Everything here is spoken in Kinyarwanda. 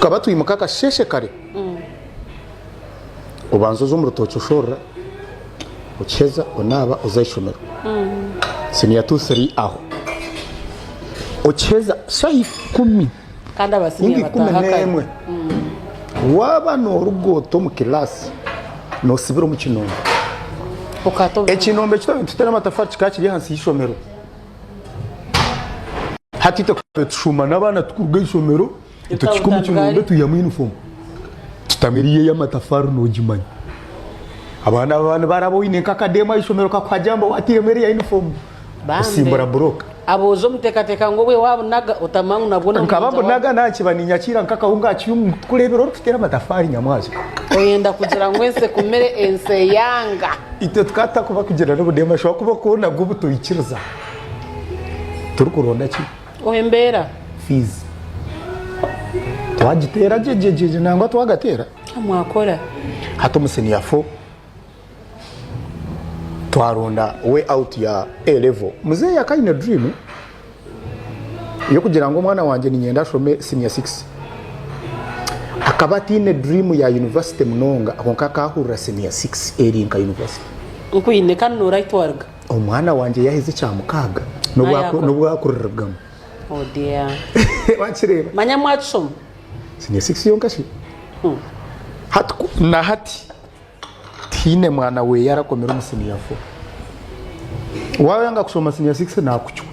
tukaba tuyimuka kasheshe kare ubanza zo mu rutoki ushora ukeza unaba uzayishomera senior 2 aho ukeza sayi 10 kandi abasiniya batahaka waba no rugoto mu class no sibiro mu kinombe ekinombe kitera amatafari kikakiri hansi y'ishomero hatite kushuma nabana tukuga ishomero tukikuma kinombe tuyamu uniform tutamiriye y'amatafari no gimanya abana barabo ine kakadema ishomero kakwajamba watiyemereye uniform usimbura broka abozo mutekateka ngo we wabonaga utamangu nabona nkabambo naga nakibani nyakira nkakahunga cyumu kurebero rufitera amatafari nyamwazo oyenda kugira ngo ense kumere ense yanga ite tukata kuba kugira no budema shwa kuba kubona gubuto ikiriza turukuronda ki ohembera fees twagitera jejeje nangwa twagatera amwakora hato museni yafo twaronda way out ya A level muze yakayine dream yo kugira ngo mwana wanje ninyenda shome senior 6 akabati ne dream ya university munonga akonka kahura senior 6 erinka university ukuyine kanu right warga umwana wanje yahize cyamukaga nubwo yakururugamo oh dear wakireba manya mwacho senior 6 yonkashi hati tine mwana we yarakomera umusenior 4 wawe yanga kusoma senior 6 nakuchwa